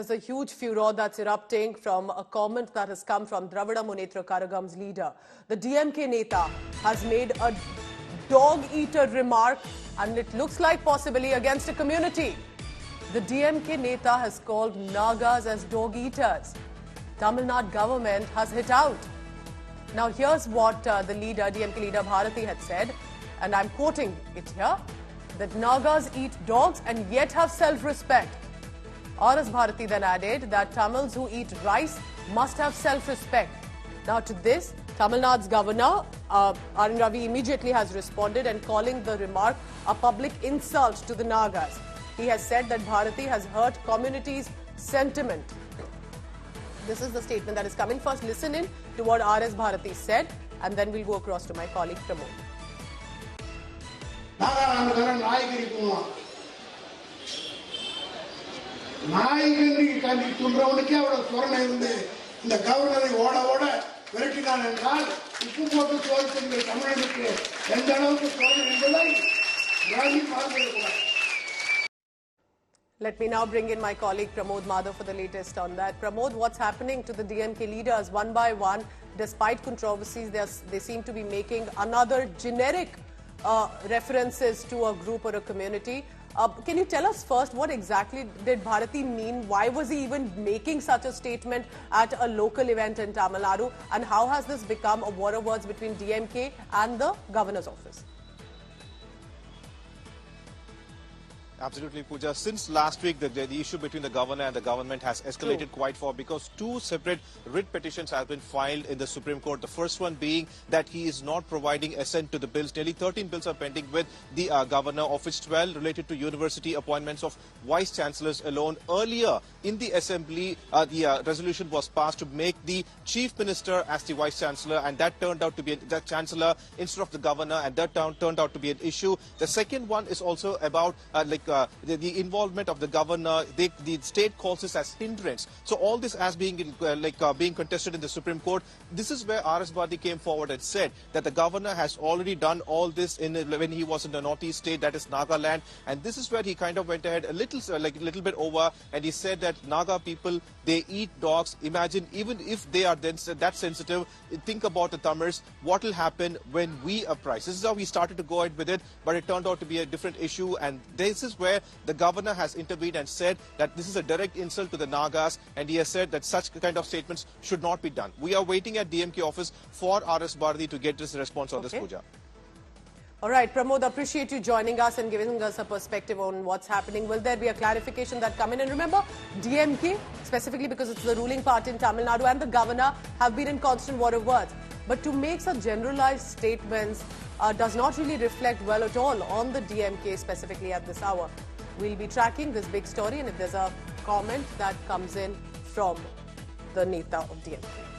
there's a huge furor that's erupting from a comment that has come from Dravida Munnetra Kalagam's leader. The DMK Neta has made a dog-eater remark, and it looks like possibly against a community. The DMK Neta has called Nagas as dog-eaters. Tamil Nadu government has hit out. Now here's what the leader, DMK leader Bharathi had said, and I'm quoting it here, that Nagas eat dogs and yet have self-respect. RS Bharathi then added that Tamils who eat rice must have self-respect. Now to this, Tamil Nadu's governor, RN Ravi, immediately has responded and calling the remark a public insult to the Nagas. He has said that Bharathi has hurt community's sentiment. This is the statement that is coming. First, listen in to what RS Bharathi said, and then we'll go across to my colleague Pramod. Let me now bring in my colleague Pramod Madhav for the latest on that. Pramod, what's happening to the DMK leaders one by one? Despite controversies, they seem to be making another generic references to a group or a community. Can you tell us first what exactly did Bharathi mean? Why was he even making such a statement at a local event in Tamil Nadu? And how has this become a war of words between DMK and the governor's office? Absolutely, Pooja. Since last week, the issue between the governor and the government has escalated quite far because two separate writ petitions have been filed in the Supreme Court. The first one being that he is not providing assent to the bills. Nearly 13 bills are pending with the governor, of which 12 related to university appointments of vice chancellors alone. Earlier in the assembly, the resolution was passed to make the chief minister as the vice chancellor, and that turned out to be the chancellor instead of the governor, and that turned out to be an issue. The second one is also about the involvement of the governor. The state calls this as hindrance. So all this as being being contested in the Supreme Court. This is where RS Bharathi came forward and said that the governor has already done all this when he was in the northeast state, that is Nagaland, and this is where he kind of went ahead a little bit over, and he said that Naga people, they eat dogs. Imagine, even if they are then that sensitive, think about the Tamils, what will happen when we uprise. This is how he started to go ahead with it, but it turned out to be a different issue, and this is where the governor has intervened and said that this is a direct insult to the Nagas, and he has said that such kind of statements should not be done. We are waiting at DMK office for RS Bharathi to get this response on this, Pooja. All right, Pramod, appreciate you joining us and giving us a perspective on what's happening. Will there be a clarification that come in? And remember, DMK, specifically because it's the ruling party in Tamil Nadu, and the governor have been in constant war of words. But to make such generalized statements does not really reflect well at all on the DMK, specifically at this hour. We'll be tracking this big story, and if there's a comment that comes in from the Neta of DMK.